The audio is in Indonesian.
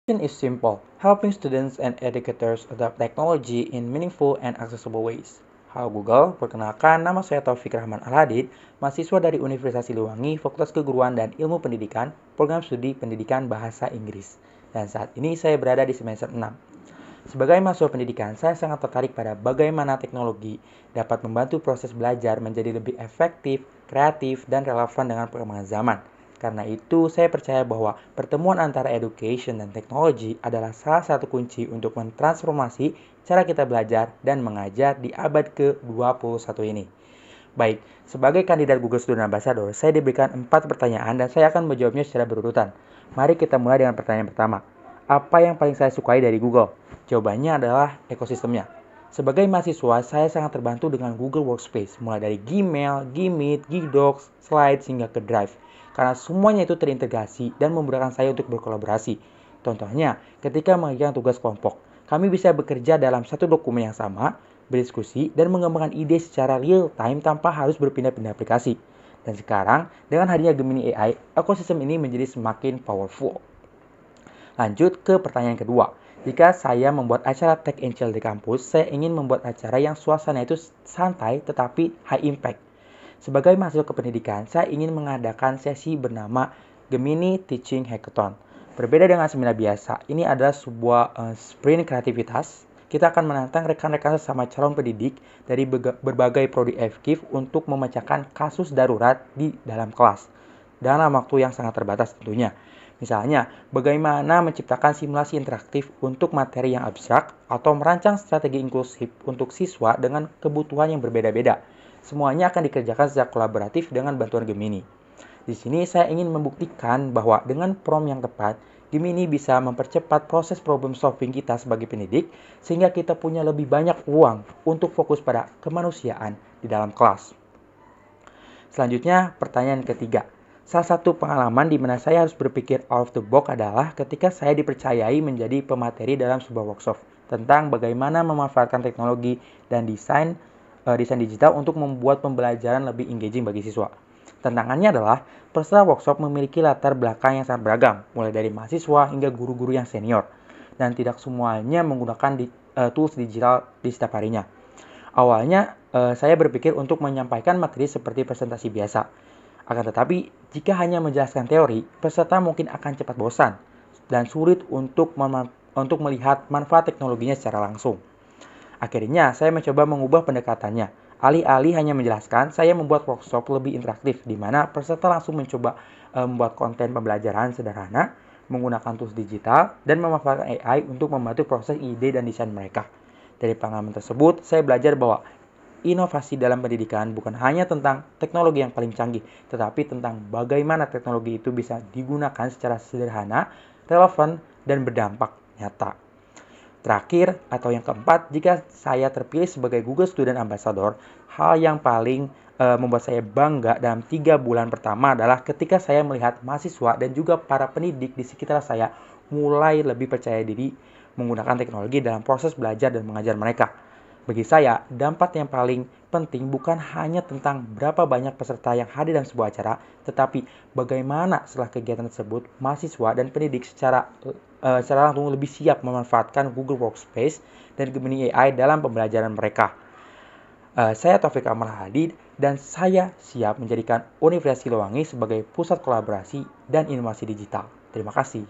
Mission is simple, helping students and educators adopt technology in meaningful and accessible ways. Halo Google, perkenalkan nama saya Taufik Rahman Al-Hadid, mahasiswa dari Universitas Siliwangi, Fakultas Keguruan dan Ilmu Pendidikan, Program Studi Pendidikan Bahasa Inggris. Dan saat ini saya berada di semester 6. Sebagai mahasiswa pendidikan, saya sangat tertarik pada bagaimana teknologi dapat membantu proses belajar menjadi lebih efektif, kreatif, dan relevan dengan perkembangan zaman. Karena itu, saya percaya bahwa pertemuan antara education dan teknologi adalah salah satu kunci untuk mentransformasi cara kita belajar dan mengajar di abad ke-21 ini. Baik, sebagai kandidat Google Student Ambassador, saya diberikan 4 pertanyaan dan saya akan menjawabnya secara berurutan. Mari kita mulai dengan pertanyaan pertama. Apa yang paling saya sukai dari Google? Jawabannya adalah ekosistemnya. Sebagai mahasiswa, saya sangat terbantu dengan Google Workspace, mulai dari Gmail, Gmeet, Gdocs, Slides, hingga ke Drive. Karena semuanya itu terintegrasi dan memudahkan saya untuk berkolaborasi. Contohnya, ketika mengerjakan tugas kelompok, kami bisa bekerja dalam satu dokumen yang sama, berdiskusi, dan mengembangkan ide secara real time tanpa harus berpindah-pindah aplikasi. Dan sekarang, dengan hadirnya Gemini AI, ekosistem ini menjadi semakin powerful. Lanjut ke pertanyaan kedua. Jika saya membuat acara Tech and Chill di kampus, saya ingin membuat acara yang suasana itu santai tetapi high impact. Sebagai mahasiswa kependidikan, saya ingin mengadakan sesi bernama Gemini Teaching Hackathon. Berbeda dengan seminar biasa, ini adalah sebuah sprint kreativitas. Kita akan menantang rekan-rekan sesama calon pendidik dari berbagai prodi FKIF untuk memecahkan kasus darurat di dalam kelas dalam waktu yang sangat terbatas tentunya. Misalnya, bagaimana menciptakan simulasi interaktif untuk materi yang abstrak atau merancang strategi inklusif untuk siswa dengan kebutuhan yang berbeda-beda. Semuanya akan dikerjakan secara kolaboratif dengan bantuan Gemini. Di sini saya ingin membuktikan bahwa dengan prompt yang tepat, Gemini bisa mempercepat proses problem solving kita sebagai pendidik sehingga kita punya lebih banyak uang untuk fokus pada kemanusiaan di dalam kelas. Selanjutnya, pertanyaan ketiga. Salah satu pengalaman di mana saya harus berpikir out of the box adalah ketika saya dipercayai menjadi pemateri dalam sebuah workshop tentang bagaimana memanfaatkan teknologi dan desain digital untuk membuat pembelajaran lebih engaging bagi siswa. Tantangannya adalah peserta workshop memiliki latar belakang yang sangat beragam, mulai dari mahasiswa hingga guru-guru yang senior, dan tidak semuanya menggunakan tools digital di setiap harinya. Awalnya, saya berpikir untuk menyampaikan materi seperti presentasi biasa. Akan tetapi, jika hanya menjelaskan teori, peserta mungkin akan cepat bosan dan sulit untuk melihat manfaat teknologinya secara langsung. Akhirnya, saya mencoba mengubah pendekatannya. Alih-alih hanya menjelaskan, saya membuat workshop lebih interaktif, di mana peserta langsung mencoba membuat konten pembelajaran sederhana, menggunakan tools digital, dan memanfaatkan AI untuk membantu proses ide dan desain mereka. Dari pengalaman tersebut, saya belajar bahwa inovasi dalam pendidikan bukan hanya tentang teknologi yang paling canggih, tetapi tentang bagaimana teknologi itu bisa digunakan secara sederhana, relevan, dan berdampak nyata. Terakhir, atau yang keempat, jika saya terpilih sebagai Google Student Ambassador, hal yang paling membuat saya bangga dalam 3 bulan pertama adalah ketika saya melihat mahasiswa dan juga para pendidik di sekitar saya mulai lebih percaya diri menggunakan teknologi dalam proses belajar dan mengajar mereka. Bagi saya, dampak yang paling penting bukan hanya tentang berapa banyak peserta yang hadir dalam sebuah acara, tetapi bagaimana setelah kegiatan tersebut, mahasiswa dan pendidik secara langsung lebih siap memanfaatkan Google Workspace dan Gemini AI dalam pembelajaran mereka. Saya Taufik Amal Hadid dan saya siap menjadikan Universitas Siliwangi sebagai pusat kolaborasi dan inovasi digital. Terima kasih.